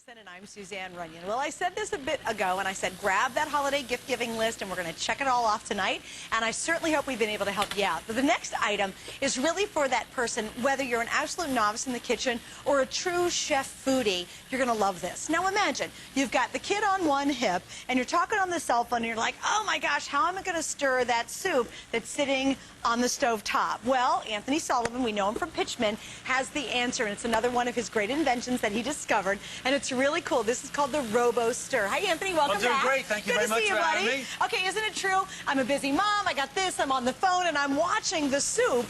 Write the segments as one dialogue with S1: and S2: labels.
S1: Jackson, and I'm Suzanne Runyon. Well, I said this a bit ago, and I said grab that holiday gift-giving list, and we're going to check it all off tonight, and I certainly hope we've been able to help you out. But the next item is really for that person, whether you're an absolute novice in the kitchen or a true chef foodie, you're going to love this. Now imagine, you've got the kid on one hip, and you're talking on the cell phone, and you're like, oh my gosh, how am I going to stir that soup that's sitting on the stove top? Well, Anthony Sullivan, we know him from Pitchman, has the answer, and it's another one of his great inventions that he discovered, and it's really cool. This is called the Robostir. Hi, Anthony. Welcome back.
S2: I'm doing great. Thank you very much for having me.
S1: Okay, isn't it true? I'm a busy mom. I got this. I'm on the phone, and I'm watching the soup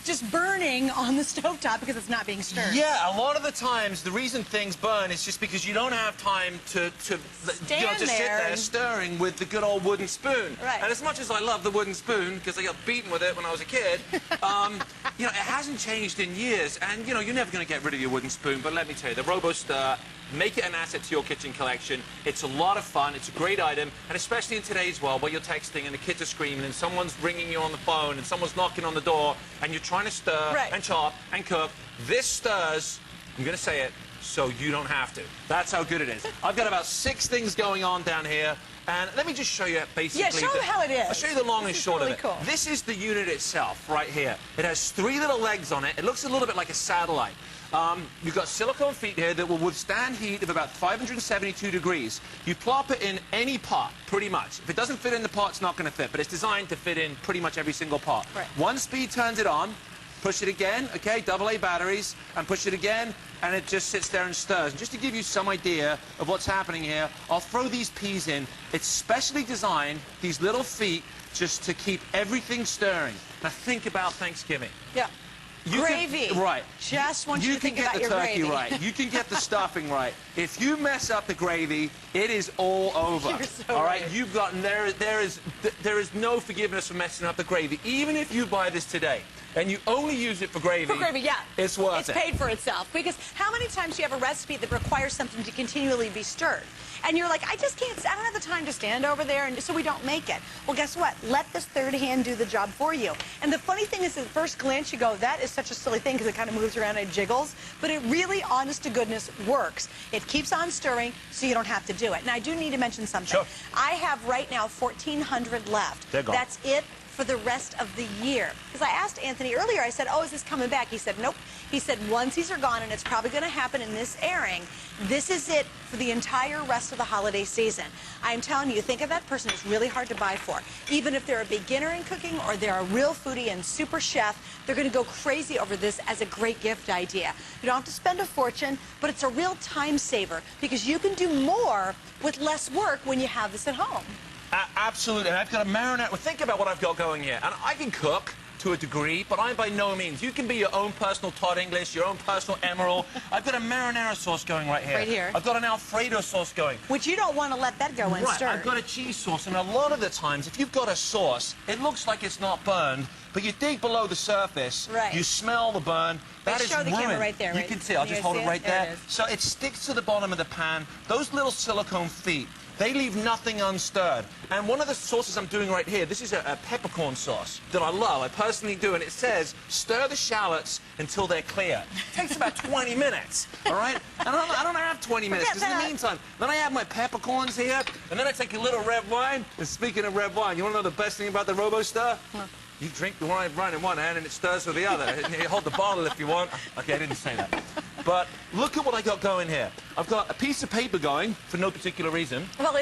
S1: just burning on the stovetop because it's not being stirred.
S2: Yeah, a lot of the times the reason things burn is just because you don't have time to sit there stirring with the good old wooden spoon.
S1: Right.
S2: And as much as I love the wooden spoon because I got beaten with it when I was a kid, it hasn't changed in years. And you're never going to get rid of your wooden spoon. But let me tell you, the Robostir, make it an asset to your kitchen collection. It's a lot of fun. It's a great item. And especially in today's world where you're texting and the kids are screaming and someone's ringing you on the phone and someone's knocking on the door and you're trying to stir and chop and cook. This stirs, I'm going to say it, so you don't have to. That's how good it is. I've got about 6 things going on down here. And let me just show you basically...
S1: Yeah, show them how it is.
S2: I'll show you the long and short of it.
S1: Cool.
S2: This is the unit itself right here. It has 3 little legs on it. It looks a little bit like a satellite. You've got silicone feet here that will withstand heat of about 572 degrees. You plop it in any pot, pretty much. If it doesn't fit in the pot, it's not going to fit, but it's designed to fit in pretty much every single pot.
S1: Right.
S2: One speed turns it on, push it again, okay, AA batteries, and push it again, and it just sits there and stirs. And just to give you some idea of what's happening here, I'll throw these peas in. It's specially designed, these little feet, just to keep everything stirring. Now think about Thanksgiving.
S1: Yeah. Gravy.
S2: Right.
S1: Just want you to think about your gravy.
S2: You can get the turkey right. You can get the stuffing right. If you mess up the gravy, it is all over.
S1: You're so
S2: all right? You've got there is no forgiveness for messing up the gravy. Even if you buy this today and you only use it for gravy.
S1: For gravy, yeah.
S2: It's worth it.
S1: It's paid for itself. Because how many times do you have a recipe that requires something to continually be stirred? And you're like, I just can't, I don't have the time to stand over there, and so we don't make it. Well, guess what? Let this third hand do the job for you. And the funny thing is, at first glance, you go, that is such a silly thing because it kind of moves around and it jiggles. But it really, honest to goodness, works. It keeps on stirring, so you don't have to do it. Now, I do need to mention something.
S2: Sure.
S1: I have right now 1,400 left.
S2: They're gone.
S1: That's it for the rest of the year. Because I asked Anthony earlier, I said, oh, is this coming back? He said, nope. He said, once these are gone, and it's probably going to happen in this airing, this is it for the entire rest of the holiday season. I'm telling you, think of that person who's really hard to buy for. Even if they're a beginner in cooking or they're a real foodie and super chef, they're going to go crazy over this as a great gift idea. You don't have to spend a fortune, but it's a real time saver because you can do more with less work when you have this at home.
S2: Absolutely, and I've got a marinara. Well, think about what I've got going here. And I can cook to a degree, but I'm by no means. You can be your own personal Todd English, your own personal Emerald. I've got a marinara sauce going right here.
S1: Right here.
S2: I've got an Alfredo sauce going.
S1: Which you don't want to let that go unstirred.
S2: Right, I've got a cheese sauce, and a lot of the times, if you've got a sauce, it looks like it's not burned, but you dig below the surface, you smell the burn. That is ruined.
S1: Show the camera right there.
S2: You can see. I'll just hold it right there.
S1: It is.
S2: So it sticks to the bottom of the pan. Those little silicone feet, they leave nothing unstirred. And one of the sauces I'm doing right here, this is a peppercorn sauce that I love. I personally do, and it says, stir the shallots until they're clear. It takes about 20 minutes, all right? And I don't have 20 minutes, because in the meantime, then I have my peppercorns here, and then I take a little red wine. And speaking of red wine, you want to know the best thing about the Robostir? Huh. You drink the wine in one hand and it stirs with the other. And you hold the bottle if you want. Okay, I didn't say that. But look at what I got going here. I've got a piece of paper going for no particular reason. Well,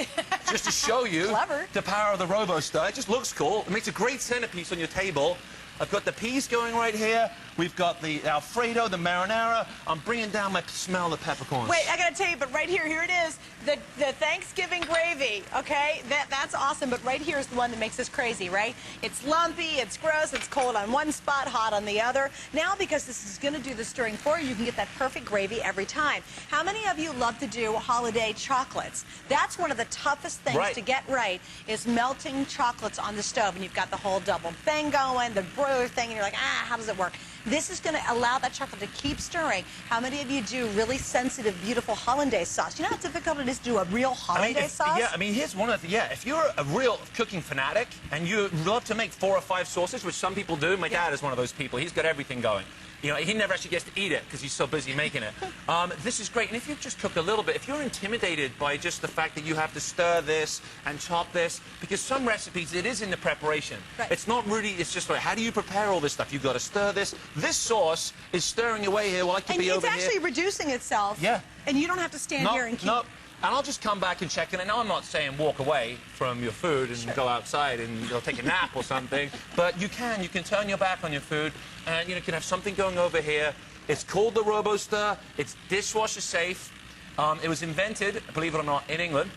S2: just to show you the power of the Robostir. It just looks cool. It makes a great centerpiece on your table. I've got the peas going right here. We've got the Alfredo, the marinara. I'm bringing down my smell of the peppercorns.
S1: Wait, I gotta tell you, but right here, here it is. The Thanksgiving gravy, okay? That's awesome, but right here is the one that makes us crazy, right? It's lumpy, it's gross, it's cold on one spot, hot on the other. Now, because this is gonna do the stirring for you, you can get that perfect gravy every time. How many of you love to do holiday chocolates? That's one of the toughest things to get right, is melting chocolates on the stove. And you've got the whole double thing going, the broiler thing, and you're like, how does it work? This is going to allow that chocolate to keep stirring. How many of you do really sensitive, beautiful hollandaise sauce? You know how difficult it is to do a real hollandaise sauce?
S2: Yeah, I mean, here's one of the... Yeah, if you're a real cooking fanatic and you love to make 4 or 5 sauces, which some people do, my dad is one of those people. He's got everything going. You know, he never actually gets to eat it because he's so busy making it. This is great. And if you just cook a little bit, if you're intimidated by just the fact that you have to stir this and chop this, because some recipes, it is in the preparation.
S1: Right.
S2: It's not really, it's just like, how do you prepare all this stuff? You've got to stir this. This sauce is stirring away here while I could be over here.
S1: And it's actually reducing itself.
S2: Yeah.
S1: And you don't have to stand here and keep...
S2: Nope. And I'll just come back and check it. And now I'm not saying walk away from your food and go outside and go take a nap or something. But you can turn your back on your food and you can have something going over here. It's called the Robostir. It's dishwasher safe. It was invented, believe it or not, in England.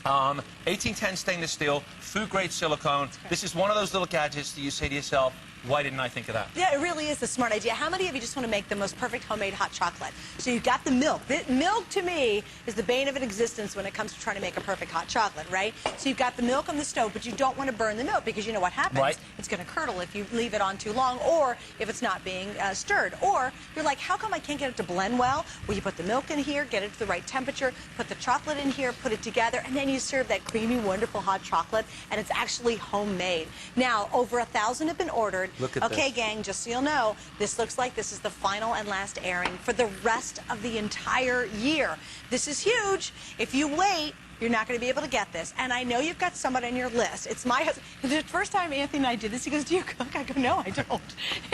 S2: 1810 stainless steel, food grade silicone. This is one of those little gadgets that you say to yourself, why didn't I think of that?
S1: Yeah, it really is a smart idea. How many of you just want to make the most perfect homemade hot chocolate? So you've got the milk. Milk, to me, is the bane of an existence when it comes to trying to make a perfect hot chocolate, right? So you've got the milk on the stove, but you don't want to burn the milk because you know what happens?
S2: Right.
S1: It's going to curdle if you leave it on too long or if it's not being stirred. Or you're like, how come I can't get it to blend well? Well, you put the milk in here, get it to the right temperature, put the chocolate in here, put it together, and then you serve that creamy, wonderful hot chocolate, and it's actually homemade. Now, over 1,000 have been ordered.
S2: Look at
S1: okay,
S2: this.
S1: gang, just so you'll know, this looks like this is the final and last airing for the rest of the entire year. This is huge. If you wait, you're not going to be able to get this. And I know you've got someone on your list. It's my husband. The first time Anthony and I did this, he goes, do you cook? I go, no, I don't.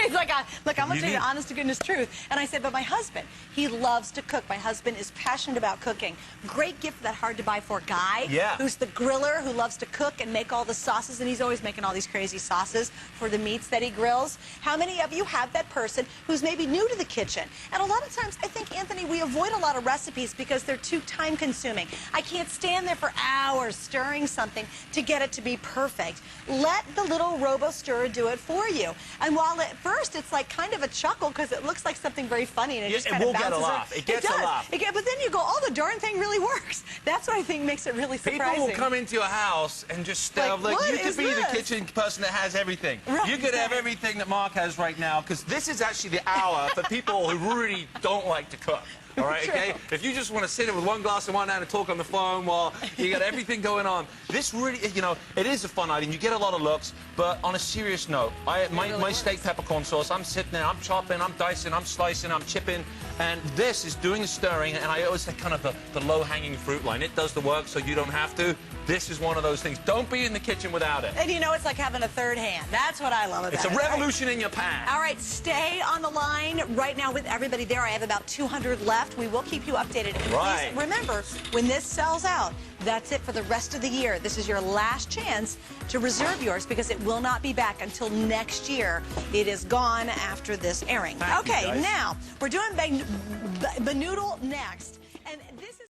S1: He's like, look, I'm going to tell you the honest to goodness truth. And I said, but my husband, he loves to cook. My husband is passionate about cooking. Great gift for that hard-to-buy-for guy who's the griller, who loves to cook and make all the sauces. And he's always making all these crazy sauces for the meats that he grills. How many of you have that person who's maybe new to the kitchen? And a lot of times, I think, Anthony, we avoid a lot of recipes because they're too time-consuming. I can't stand there for hours stirring something to get it to be perfect. Let the little Robostir do it for you. And while at first it's like kind of a chuckle because it looks like something very funny and it just kind of bounces.
S2: It will get a laugh. It gets a laugh.
S1: But then you go, oh, the darn thing really works. That's what I think makes it really surprising.
S2: People will come into your house and just stare. Like you could be the kitchen person that has everything.
S1: Right,
S2: you could have everything that Mark has right now because this is actually the hour for people who really don't like to cook. All right, okay? If you just want to sit in with one glass of wine and talk on the phone while you got everything going on, this really, you know, it is a fun item. You get a lot of looks, but on a serious note, my steak peppercorn sauce, I'm sitting there, I'm chopping, I'm dicing, I'm slicing, I'm chipping, and this is doing the stirring, and I always say kind of the low-hanging fruit line. It does the work so you don't have to. This is one of those things. Don't be in the kitchen without it.
S1: And you know, it's like having a third hand. That's what I love about it.
S2: It's a revolution in your pan.
S1: All right, stay on the line right now with everybody there. I have about 200 left. We will keep you updated. And
S2: right.
S1: Please remember, when this sells out, that's it for the rest of the year. This is your last chance to reserve yours because it will not be back until next year. It is gone after this airing.
S2: Thank you,
S1: okay,
S2: guys.
S1: now we're doing Banoodle next. And this is